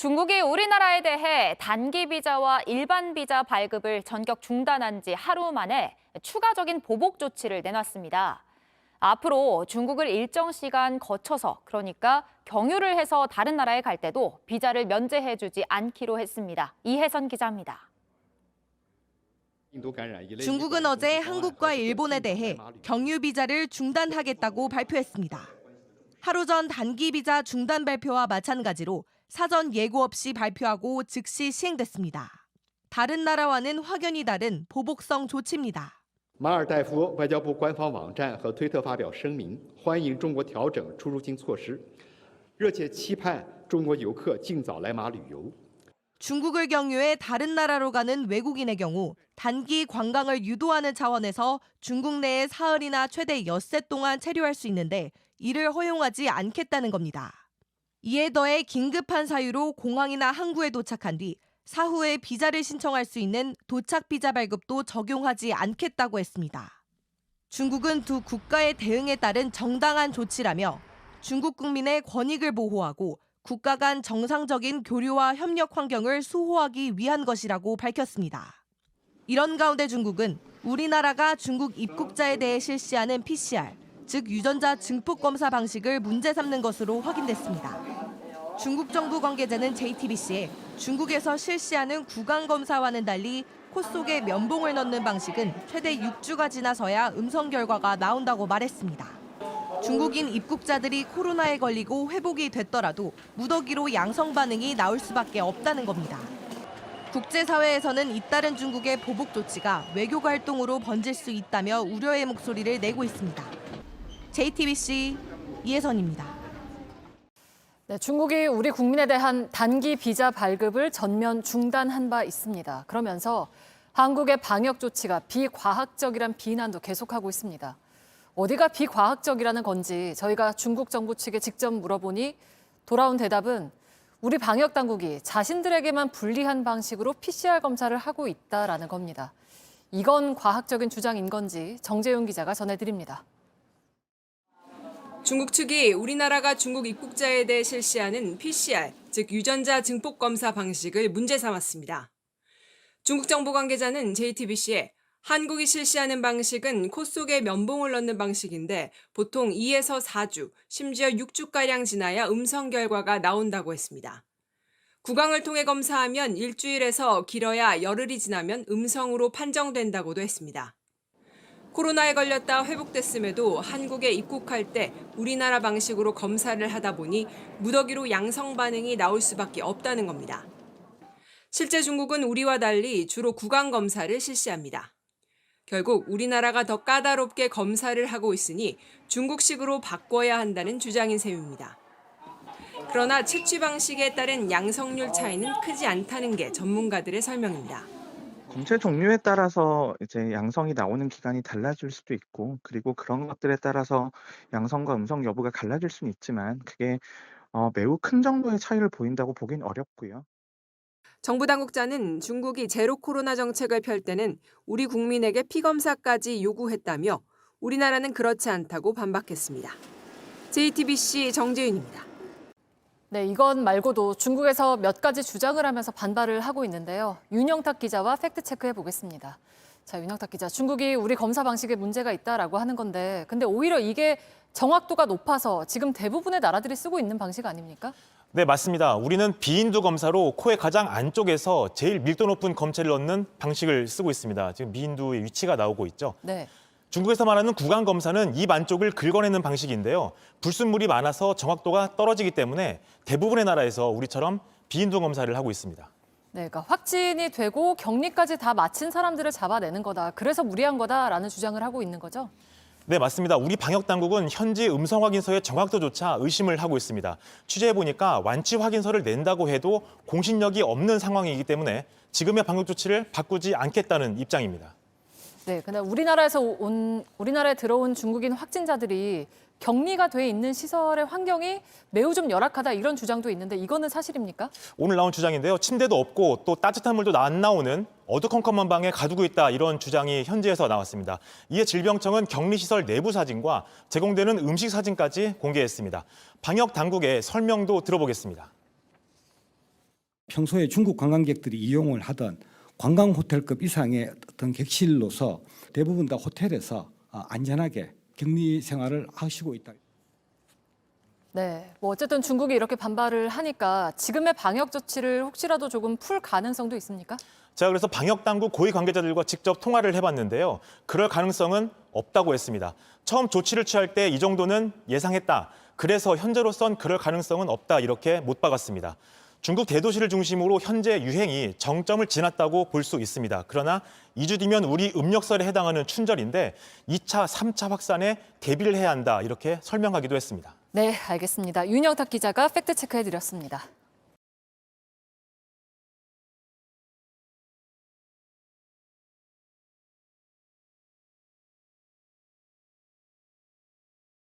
중국이 우리나라에 대해 단기 비자와 일반 비자 발급을 전격 중단한 지 하루 만에 추가적인 보복 조치를 내놨습니다. 앞으로 중국을 일정 시간 거쳐서, 그러니까 경유를 해서 다른 나라에 갈 때도 비자를 면제해주지 않기로 했습니다. 이혜선 기자입니다. 중국은 어제 한국과 일본에 대해 경유 비자를 중단하겠다고 발표했습니다. 하루 전 단기 비자 중단 발표와 마찬가지로 사전 예고 없이 발표하고 즉시 시행됐습니다. 다른 나라와는 확연히 다른 보복성 조치입니다. 马尔代夫外交部官方网站和推特发表声明，欢迎中国调整出入境措施，热切期盼中国游客尽早来马旅游。 중국을 경유해 다른 나라로 가는 외국인의 경우 단기 관광을 유도하는 차원에서 중국 내에 사흘이나 최대 엿새 동안 체류할 수 있는데 이를 허용하지 않겠다는 겁니다. 이에 더해 긴급한 사유로 공항이나 항구에 도착한 뒤 사후에 비자를 신청할 수 있는 도착 비자 발급도 적용하지 않겠다고 했습니다. 중국은 두 국가의 대응에 따른 정당한 조치라며 중국 국민의 권익을 보호하고 국가 간 정상적인 교류와 협력 환경을 수호하기 위한 것이라고 밝혔습니다. 이런 가운데 중국은 우리나라가 중국 입국자에 대해 실시하는 PCR, 즉 유전자 증폭 검사 방식을 문제 삼는 것으로 확인됐습니다. 중국 정부 관계자는 JTBC에 중국에서 실시하는 구강 검사와는 달리 코 속에 면봉을 넣는 방식은 최대 6주가 지나서야 음성 결과가 나온다고 말했습니다. 중국인 입국자들이 코로나에 걸리고 회복이 됐더라도 무더기로 양성 반응이 나올 수밖에 없다는 겁니다. 국제사회에서는 잇따른 중국의 보복 조치가 외교 활동으로 번질 수 있다며 우려의 목소리를 내고 있습니다. JTBC 이혜선입니다. 네, 중국이 우리 국민에 대한 단기 비자 발급을 전면 중단한 바 있습니다. 그러면서 한국의 방역 조치가 비과학적이란 비난도 계속하고 있습니다. 어디가 비과학적이라는 건지 저희가 중국 정부 측에 직접 물어보니 돌아온 대답은 우리 방역 당국이 자신들에게만 불리한 방식으로 PCR 검사를 하고 있다라는 겁니다. 이건 과학적인 주장인 건지 정재윤 기자가 전해드립니다. 중국 측이 우리나라가 중국 입국자에 대해 실시하는 PCR, 즉 유전자 증폭 검사 방식을 문제 삼았습니다. 중국 정부 관계자는 JTBC에 한국이 실시하는 방식은 코 속에 면봉을 넣는 방식인데 보통 2에서 4주, 심지어 6주가량 지나야 음성 결과가 나온다고 했습니다. 구강을 통해 검사하면 일주일에서 길어야 열흘이 지나면 음성으로 판정된다고도 했습니다. 코로나에 걸렸다 회복됐음에도 한국에 입국할 때 우리나라 방식으로 검사를 하다 보니 무더기로 양성 반응이 나올 수밖에 없다는 겁니다. 실제 중국은 우리와 달리 주로 구강 검사를 실시합니다. 결국 우리나라가 더 까다롭게 검사를 하고 있으니 중국식으로 바꿔야 한다는 주장인 셈입니다. 그러나 채취 방식에 따른 양성률 차이는 크지 않다는 게 전문가들의 설명입니다. 검체 종류에 따라서 이제 양성이 나오는 기간이 달라질 수도 있고, 그리고 그런 것들에 따라서 양성과 음성 여부가 갈라질 수는 있지만 그게 매우 큰 정도의 차이를 보인다고 보긴 어렵고요. 정부 당국자는 중국이 제로 코로나 정책을 펼 때는 우리 국민에게 피검사까지 요구했다며 우리나라는 그렇지 않다고 반박했습니다. JTBC 정재윤입니다. 네, 이건 말고도 중국에서 몇 가지 주장을 하면서 반발을 하고 있는데요. 윤영탁 기자와 팩트체크해 보겠습니다. 자, 윤영탁 기자, 중국이 우리 검사 방식에 문제가 있다라고 하는 건데 근데 오히려 이게 정확도가 높아서 지금 대부분의 나라들이 쓰고 있는 방식 아닙니까? 네, 맞습니다. 우리는 비인두 검사로 코의 가장 안쪽에서 제일 밀도 높은 검체를 넣는 방식을 쓰고 있습니다. 지금 미인두의 위치가 나오고 있죠. 네. 중국에서 말하는 구강 검사는 입 안쪽을 긁어내는 방식인데요. 불순물이 많아서 정확도가 떨어지기 때문에 대부분의 나라에서 우리처럼 비인두 검사를 하고 있습니다. 네, 그러니까 확진이 되고 격리까지 다 마친 사람들을 잡아내는 거다. 그래서 무리한 거다라는 주장을 하고 있는 거죠? 네, 맞습니다. 우리 방역 당국은 현지 음성 확인서의 정확도조차 의심을 하고 있습니다. 취재해보니까 완치 확인서를 낸다고 해도 공신력이 없는 상황이기 때문에 지금의 방역 조치를 바꾸지 않겠다는 입장입니다. 네, 근데 우리나라에 들어온 중국인 확진자들이 격리가 돼 있는 시설의 환경이 매우 좀 열악하다 이런 주장도 있는데 이거는 사실입니까? 오늘 나온 주장인데요. 침대도 없고 또 따뜻한 물도 안 나오는 어두컴컴한 방에 가두고 있다 이런 주장이 현지에서 나왔습니다. 이에 질병청은 격리시설 내부 사진과 제공되는 음식 사진까지 공개했습니다. 방역 당국의 설명도 들어보겠습니다. 평소에 중국 관광객들이 이용을 하던 관광 호텔급 이상의 어떤 객실로서 대부분 다 호텔에서 안전하게 격리 생활을 하시고 있다. 네, 뭐 어쨌든 중국이 이렇게 반발을 하니까 지금의 방역 조치를 혹시라도 조금 풀 가능성도 있습니까? 제가 그래서 방역당국 고위 관계자들과 직접 통화를 해봤는데요. 그럴 가능성은 없다고 했습니다. 처음 조치를 취할 때 이 정도는 예상했다. 그래서 현재로선 그럴 가능성은 없다. 이렇게 못 박았습니다. 중국 대도시를 중심으로 현재 유행이 정점을 지났다고 볼 수 있습니다. 그러나 2주 뒤면 우리 음력설에 해당하는 춘절인데 2차, 3차 확산에 대비를 해야 한다. 이렇게 설명하기도 했습니다. 네, 알겠습니다. 윤영탁 기자가 팩트체크해드렸습니다.